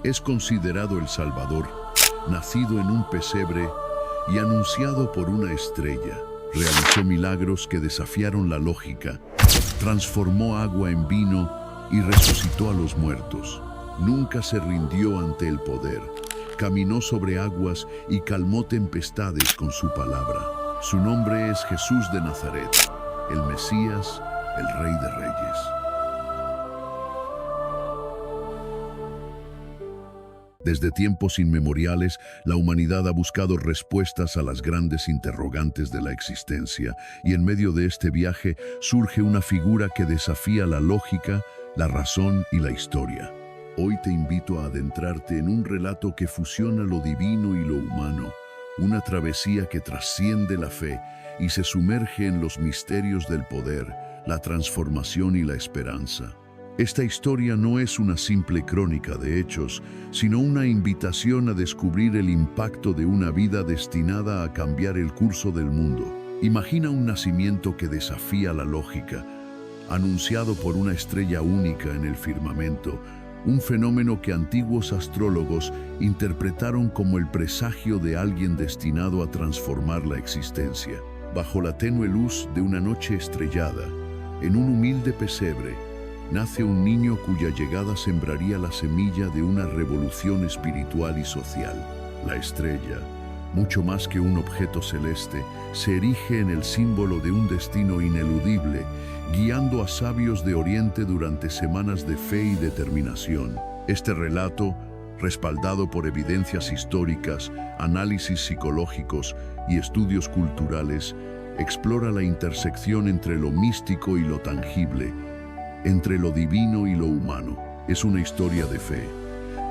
Es considerado el Salvador, nacido en un pesebre y anunciado por una estrella. Realizó milagros que desafiaron la lógica, transformó agua en vino y resucitó a los muertos. Nunca se rindió ante el poder, caminó sobre aguas y calmó tempestades con su palabra. Su nombre es Jesús de Nazaret, el Mesías, el Rey de Reyes. Desde tiempos inmemoriales, la humanidad ha buscado respuestas a las grandes interrogantes de la existencia, y en medio de este viaje surge una figura que desafía la lógica, la razón y la historia. Hoy te invito a adentrarte en un relato que fusiona lo divino y lo humano, una travesía que trasciende la fe y se sumerge en los misterios del poder, la transformación y la esperanza. Esta historia no es una simple crónica de hechos, sino una invitación a descubrir el impacto de una vida destinada a cambiar el curso del mundo. Imagina un nacimiento que desafía la lógica, anunciado por una estrella única en el firmamento, un fenómeno que antiguos astrólogos interpretaron como el presagio de alguien destinado a transformar la existencia. Bajo la tenue luz de una noche estrellada, en un humilde pesebre, nace un niño cuya llegada sembraría la semilla de una revolución espiritual y social. La estrella, mucho más que un objeto celeste, se erige en el símbolo de un destino ineludible, guiando a sabios de Oriente durante semanas de fe y determinación. Este relato, respaldado por evidencias históricas, análisis psicológicos y estudios culturales, explora la intersección entre lo místico y lo tangible, entre lo divino y lo humano. Es una historia de fe,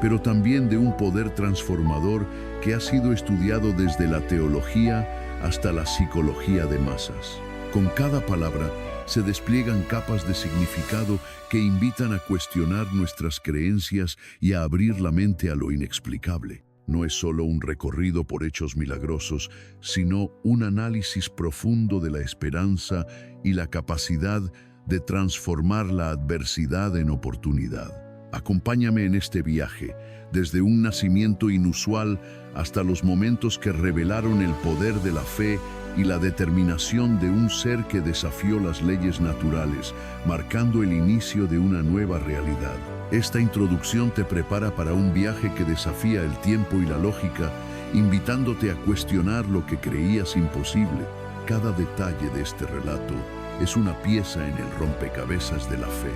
pero también de un poder transformador que ha sido estudiado desde la teología hasta la psicología de masas. Con cada palabra se despliegan capas de significado que invitan a cuestionar nuestras creencias y a abrir la mente a lo inexplicable. No es solo un recorrido por hechos milagrosos, sino un análisis profundo de la esperanza y la capacidad de transformar la adversidad en oportunidad. Acompáñame en este viaje, desde un nacimiento inusual hasta los momentos que revelaron el poder de la fe y la determinación de un ser que desafió las leyes naturales, marcando el inicio de una nueva realidad. Esta introducción te prepara para un viaje que desafía el tiempo y la lógica, invitándote a cuestionar lo que creías imposible. Cada detalle de este relato es una pieza en el rompecabezas de la fe,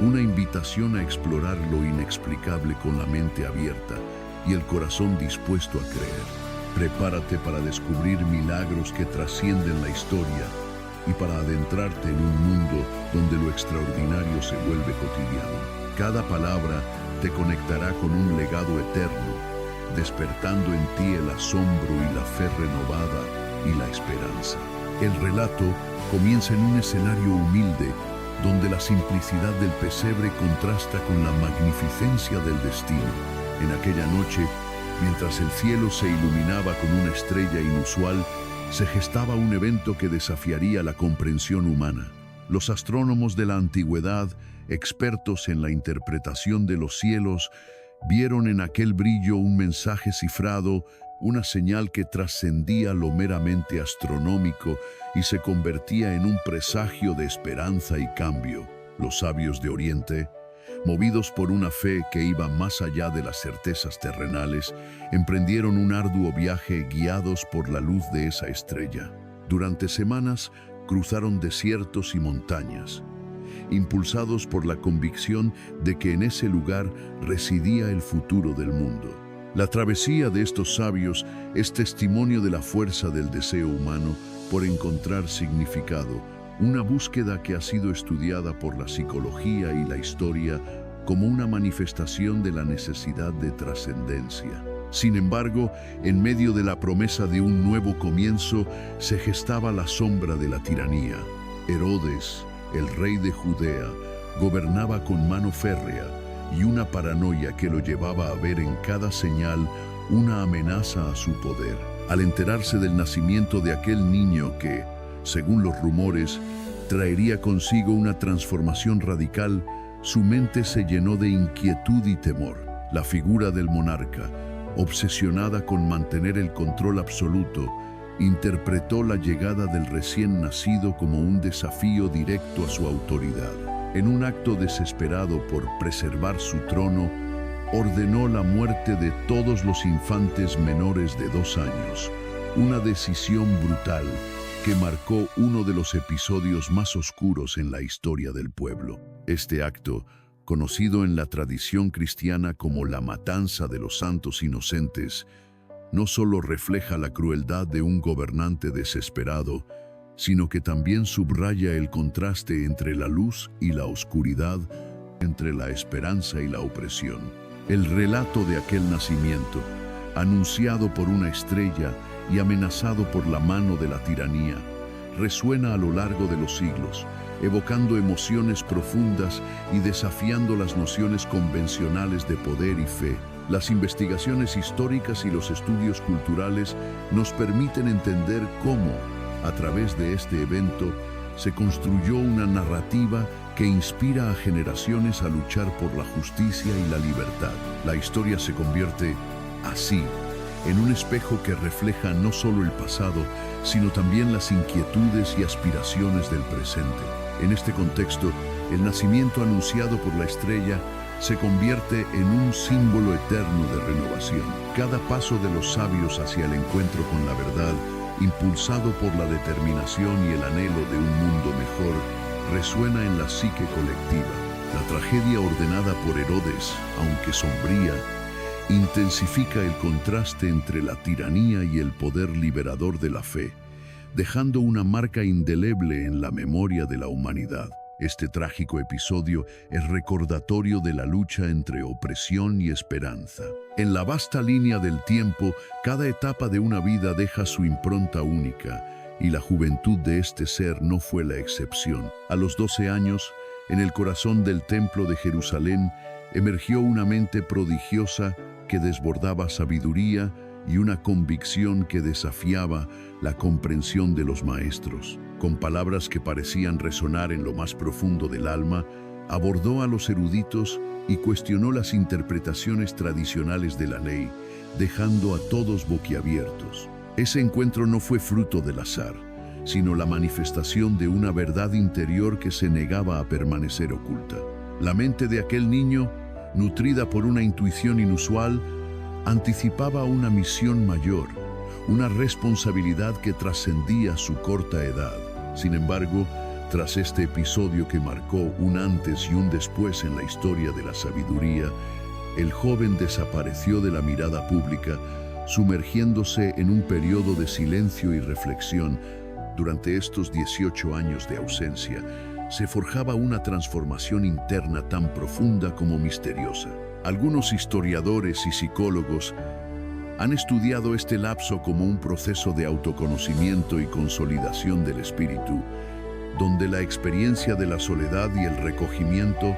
una invitación a explorar lo inexplicable con la mente abierta y el corazón dispuesto a creer. Prepárate para descubrir milagros que trascienden la historia y para adentrarte en un mundo donde lo extraordinario se vuelve cotidiano. Cada palabra te conectará con un legado eterno, despertando en ti el asombro y la fe renovada y la esperanza. El relato comienza en un escenario humilde, donde la simplicidad del pesebre contrasta con la magnificencia del destino. En aquella noche, mientras el cielo se iluminaba con una estrella inusual, se gestaba un evento que desafiaría la comprensión humana. Los astrónomos de la antigüedad, expertos en la interpretación de los cielos, vieron en aquel brillo un mensaje cifrado, una señal que trascendía lo meramente astronómico y se convertía en un presagio de esperanza y cambio. Los sabios de Oriente, movidos por una fe que iba más allá de las certezas terrenales, emprendieron un arduo viaje guiados por la luz de esa estrella. Durante semanas cruzaron desiertos y montañas, impulsados por la convicción de que en ese lugar residía el futuro del mundo. La travesía de estos sabios es testimonio de la fuerza del deseo humano por encontrar significado, una búsqueda que ha sido estudiada por la psicología y la historia como una manifestación de la necesidad de trascendencia. Sin embargo, en medio de la promesa de un nuevo comienzo, se gestaba la sombra de la tiranía. Herodes, el rey de Judea, gobernaba con mano férrea, y una paranoia que lo llevaba a ver en cada señal una amenaza a su poder. Al enterarse del nacimiento de aquel niño que, según los rumores, traería consigo una transformación radical, su mente se llenó de inquietud y temor. La figura del monarca, obsesionada con mantener el control absoluto, interpretó la llegada del recién nacido como un desafío directo a su autoridad. En un acto desesperado por preservar su trono, ordenó la muerte de todos los infantes menores de 2 años, una decisión brutal que marcó uno de los episodios más oscuros en la historia del pueblo. Este acto, conocido en la tradición cristiana como la matanza de los santos inocentes, no solo refleja la crueldad de un gobernante desesperado, sino que también subraya el contraste entre la luz y la oscuridad, entre la esperanza y la opresión. El relato de aquel nacimiento, anunciado por una estrella y amenazado por la mano de la tiranía, resuena a lo largo de los siglos, evocando emociones profundas y desafiando las nociones convencionales de poder y fe. Las investigaciones históricas y los estudios culturales nos permiten entender cómo, a través de este evento, se construyó una narrativa que inspira a generaciones a luchar por la justicia y la libertad. La historia se convierte, así, en un espejo que refleja no solo el pasado, sino también las inquietudes y aspiraciones del presente. En este contexto, el nacimiento anunciado por la estrella se convierte en un símbolo eterno de renovación. Cada paso de los sabios hacia el encuentro con la verdad, impulsado por la determinación y el anhelo de un mundo mejor, resuena en la psique colectiva. La tragedia ordenada por Herodes, aunque sombría, intensifica el contraste entre la tiranía y el poder liberador de la fe, dejando una marca indeleble en la memoria de la humanidad. Este trágico episodio es recordatorio de la lucha entre opresión y esperanza. En la vasta línea del tiempo, cada etapa de una vida deja su impronta única, y la juventud de este ser no fue la excepción. A los 12 años, en el corazón del templo de Jerusalén, emergió una mente prodigiosa que desbordaba sabiduría y una convicción que desafiaba la comprensión de los maestros. Con palabras que parecían resonar en lo más profundo del alma, abordó a los eruditos y cuestionó las interpretaciones tradicionales de la ley, dejando a todos boquiabiertos. Ese encuentro no fue fruto del azar, sino la manifestación de una verdad interior que se negaba a permanecer oculta. La mente de aquel niño, nutrida por una intuición inusual, anticipaba una misión mayor, una responsabilidad que trascendía su corta edad. Sin embargo, tras este episodio que marcó un antes y un después en la historia de la sabiduría, el joven desapareció de la mirada pública, sumergiéndose en un periodo de silencio y reflexión. Durante estos 18 años de ausencia, se forjaba una transformación interna tan profunda como misteriosa. Algunos historiadores y psicólogos han estudiado este lapso como un proceso de autoconocimiento y consolidación del espíritu, donde la experiencia de la soledad y el recogimiento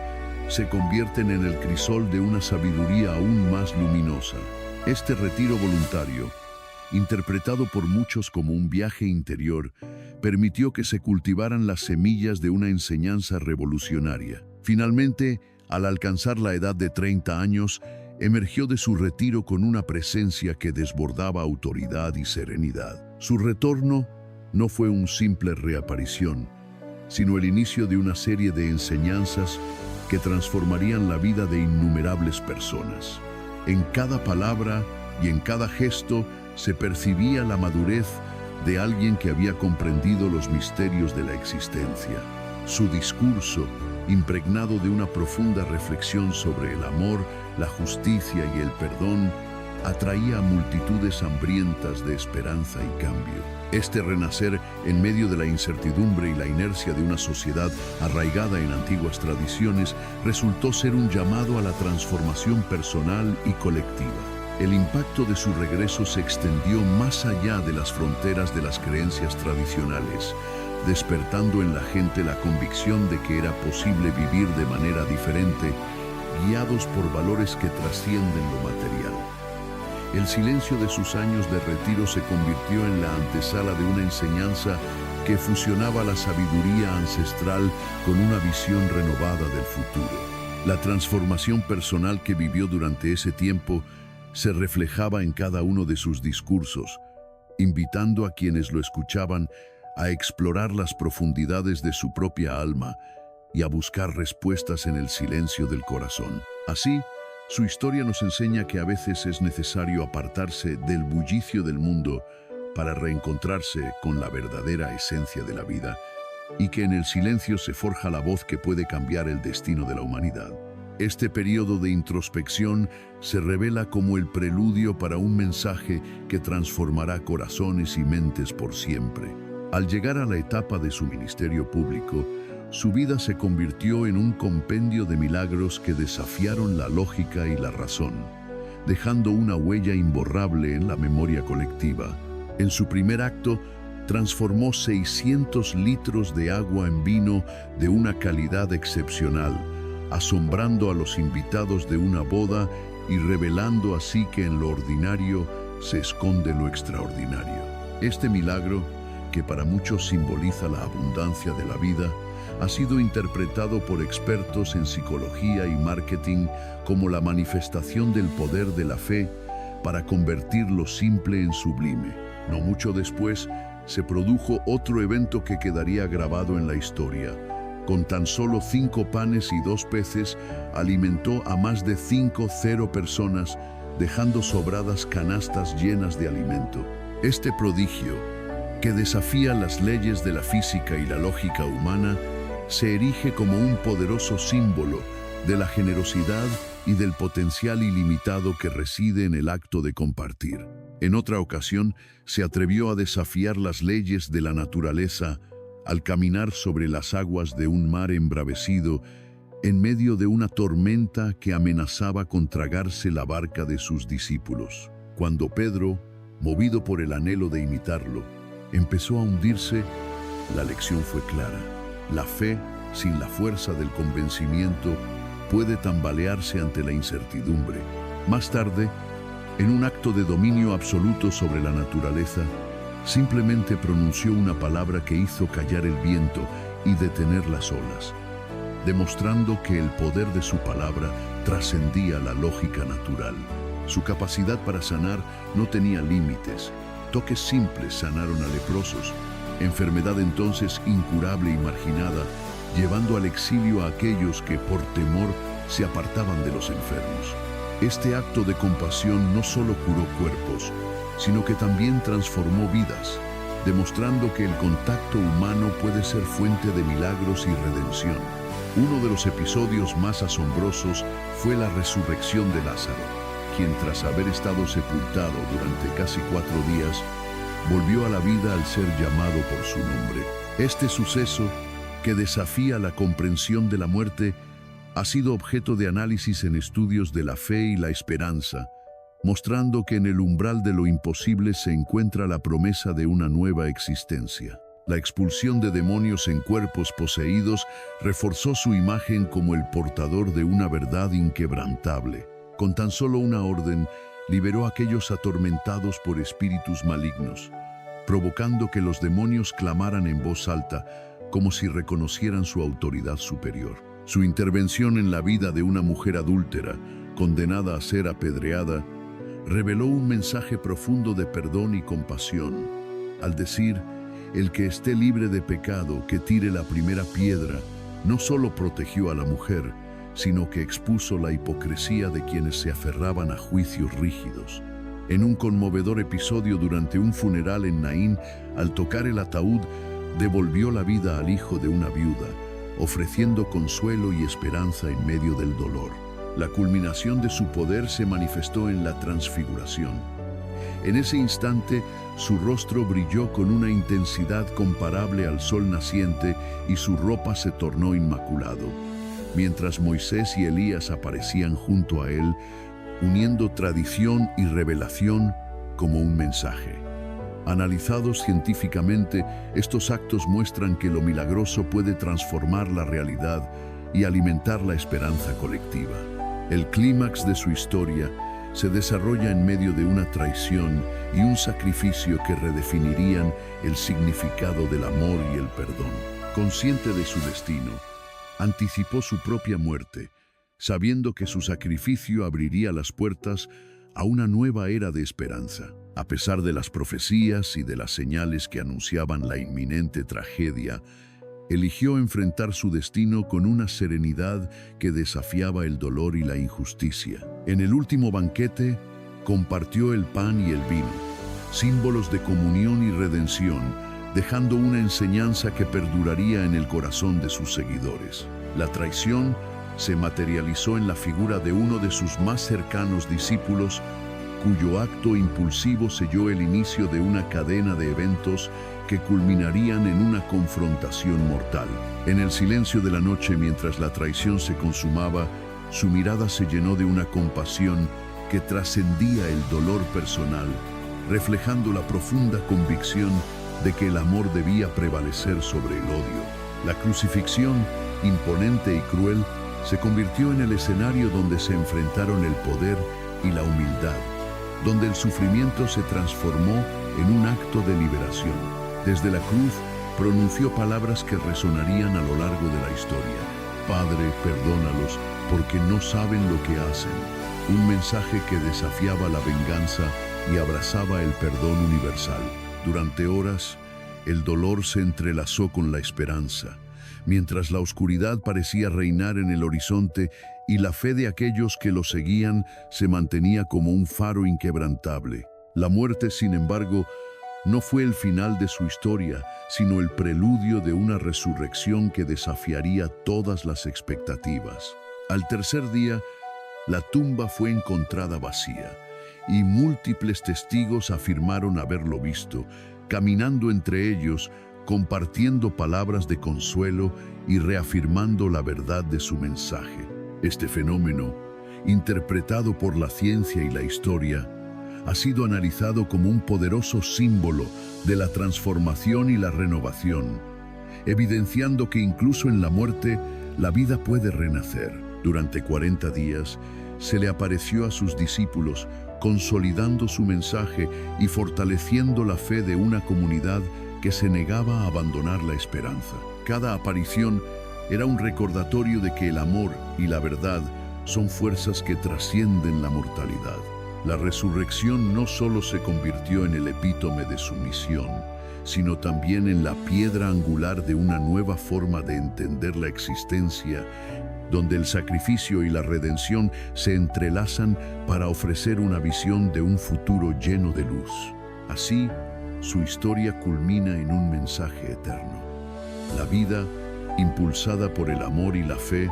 se convierten en el crisol de una sabiduría aún más luminosa. Este retiro voluntario, interpretado por muchos como un viaje interior, permitió que se cultivaran las semillas de una enseñanza revolucionaria. Finalmente, al alcanzar la edad de 30 años, emergió de su retiro con una presencia que desbordaba autoridad y serenidad. Su retorno no fue un simple reaparición, sino el inicio de una serie de enseñanzas que transformarían la vida de innumerables personas. En cada palabra y en cada gesto se percibía la madurez de alguien que había comprendido los misterios de la existencia. Su discurso, impregnado de una profunda reflexión sobre el amor, la justicia y el perdón, atraía a multitudes hambrientas de esperanza y cambio. Este renacer en medio de la incertidumbre y la inercia de una sociedad arraigada en antiguas tradiciones resultó ser un llamado a la transformación personal y colectiva. El impacto de su regreso se extendió más allá de las fronteras de las creencias tradicionales, despertando en la gente la convicción de que era posible vivir de manera diferente, guiados por valores que trascienden lo material. El silencio de sus años de retiro se convirtió en la antesala de una enseñanza que fusionaba la sabiduría ancestral con una visión renovada del futuro. La transformación personal que vivió durante ese tiempo se reflejaba en cada uno de sus discursos, invitando a quienes lo escuchaban a explorar las profundidades de su propia alma y a buscar respuestas en el silencio del corazón. Así, su historia nos enseña que a veces es necesario apartarse del bullicio del mundo para reencontrarse con la verdadera esencia de la vida, y que en el silencio se forja la voz que puede cambiar el destino de la humanidad. Este periodo de introspección se revela como el preludio para un mensaje que transformará corazones y mentes por siempre. Al llegar a la etapa de su ministerio público, su vida se convirtió en un compendio de milagros que desafiaron la lógica y la razón, dejando una huella imborrable en la memoria colectiva. En su primer acto, transformó 600 litros de agua en vino de una calidad excepcional, asombrando a los invitados de una boda y revelando así que en lo ordinario se esconde lo extraordinario. Este milagro, que para muchos simboliza la abundancia de la vida, ha sido interpretado por expertos en psicología y marketing como la manifestación del poder de la fe para convertir lo simple en sublime. No mucho después, se produjo otro evento que quedaría grabado en la historia. Con tan solo 5 panes y 2 peces, alimentó a más de 50 personas, dejando sobradas canastas llenas de alimento. Este prodigio, que desafía las leyes de la física y la lógica humana, se erige como un poderoso símbolo de la generosidad y del potencial ilimitado que reside en el acto de compartir. En otra ocasión, se atrevió a desafiar las leyes de la naturaleza al caminar sobre las aguas de un mar embravecido en medio de una tormenta que amenazaba con tragarse la barca de sus discípulos. Cuando Pedro, movido por el anhelo de imitarlo, empezó a hundirse, la lección fue clara. La fe, sin la fuerza del convencimiento, puede tambalearse ante la incertidumbre. Más tarde, en un acto de dominio absoluto sobre la naturaleza, simplemente pronunció una palabra que hizo callar el viento y detener las olas, demostrando que el poder de su palabra trascendía la lógica natural. Su capacidad para sanar no tenía límites. Toques simples sanaron a leprosos, enfermedad entonces incurable y marginada, llevando al exilio a aquellos que por temor se apartaban de los enfermos. Este acto de compasión no solo curó cuerpos, sino que también transformó vidas, demostrando que el contacto humano puede ser fuente de milagros y redención. Uno de los episodios más asombrosos fue la resurrección de Lázaro, quien tras haber estado sepultado durante casi 4 días, volvió a la vida al ser llamado por su nombre. Este suceso, que desafía la comprensión de la muerte, ha sido objeto de análisis en estudios de la fe y la esperanza, mostrando que en el umbral de lo imposible se encuentra la promesa de una nueva existencia. La expulsión de demonios en cuerpos poseídos reforzó su imagen como el portador de una verdad inquebrantable. Con tan solo una orden, liberó a aquellos atormentados por espíritus malignos, provocando que los demonios clamaran en voz alta, como si reconocieran su autoridad superior. Su intervención en la vida de una mujer adúltera, condenada a ser apedreada, reveló un mensaje profundo de perdón y compasión, al decir: el que esté libre de pecado, que tire la primera piedra. No solo protegió a la mujer, sino que expuso la hipocresía de quienes se aferraban a juicios rígidos. En un conmovedor episodio durante un funeral en Naín, al tocar el ataúd, devolvió la vida al hijo de una viuda, ofreciendo consuelo y esperanza en medio del dolor. La culminación de su poder se manifestó en la transfiguración. En ese instante, su rostro brilló con una intensidad comparable al sol naciente y su ropa se tornó inmaculado, mientras Moisés y Elías aparecían junto a él, uniendo tradición y revelación como un mensaje. Analizados científicamente, estos actos muestran que lo milagroso puede transformar la realidad y alimentar la esperanza colectiva. El clímax de su historia se desarrolla en medio de una traición y un sacrificio que redefinirían el significado del amor y el perdón. Consciente de su destino, anticipó su propia muerte, sabiendo que su sacrificio abriría las puertas a una nueva era de esperanza. A pesar de las profecías y de las señales que anunciaban la inminente tragedia, eligió enfrentar su destino con una serenidad que desafiaba el dolor y la injusticia. En el último banquete, compartió el pan y el vino, símbolos de comunión y redención, dejando una enseñanza que perduraría en el corazón de sus seguidores. La traición se materializó en la figura de uno de sus más cercanos discípulos, cuyo acto impulsivo selló el inicio de una cadena de eventos que culminarían en una confrontación mortal. En el silencio de la noche, mientras la traición se consumaba, su mirada se llenó de una compasión que trascendía el dolor personal, reflejando la profunda convicción de que el amor debía prevalecer sobre el odio. La crucifixión, imponente y cruel, se convirtió en el escenario donde se enfrentaron el poder y la humildad, donde el sufrimiento se transformó en un acto de liberación. Desde la cruz, pronunció palabras que resonarían a lo largo de la historia. Padre, perdónalos, porque no saben lo que hacen. Un mensaje que desafiaba la venganza y abrazaba el perdón universal. Durante horas, el dolor se entrelazó con la esperanza, mientras la oscuridad parecía reinar en el horizonte y la fe de aquellos que lo seguían se mantenía como un faro inquebrantable. La muerte, sin embargo, no fue el final de su historia, sino el preludio de una resurrección que desafiaría todas las expectativas. Al tercer día, la tumba fue encontrada vacía, y múltiples testigos afirmaron haberlo visto, caminando entre ellos, compartiendo palabras de consuelo y reafirmando la verdad de su mensaje. Este fenómeno, interpretado por la ciencia y la historia, ha sido analizado como un poderoso símbolo de la transformación y la renovación, evidenciando que incluso en la muerte, la vida puede renacer. Durante 40 días, se le apareció a sus discípulos, consolidando su mensaje y fortaleciendo la fe de una comunidad que se negaba a abandonar la esperanza. Cada aparición era un recordatorio de que el amor y la verdad son fuerzas que trascienden la mortalidad. La resurrección no solo se convirtió en el epítome de su misión, sino también en la piedra angular de una nueva forma de entender la existencia, donde el sacrificio y la redención se entrelazan para ofrecer una visión de un futuro lleno de luz. Así, su historia culmina en un mensaje eterno. La vida, impulsada por el amor y la fe,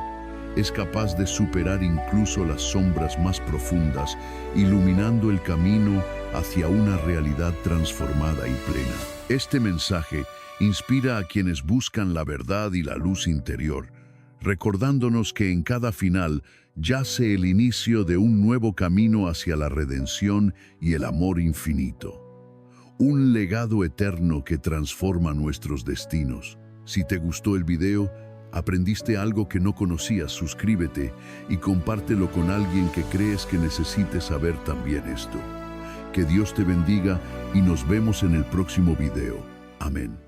es capaz de superar incluso las sombras más profundas, iluminando el camino hacia una realidad transformada y plena. Este mensaje inspira a quienes buscan la verdad y la luz interior, recordándonos que en cada final yace el inicio de un nuevo camino hacia la redención y el amor infinito. Un legado eterno que transforma nuestros destinos. Si te gustó el video, aprendiste algo que no conocías, suscríbete y compártelo con alguien que crees que necesite saber también esto. Que Dios te bendiga y nos vemos en el próximo video. Amén.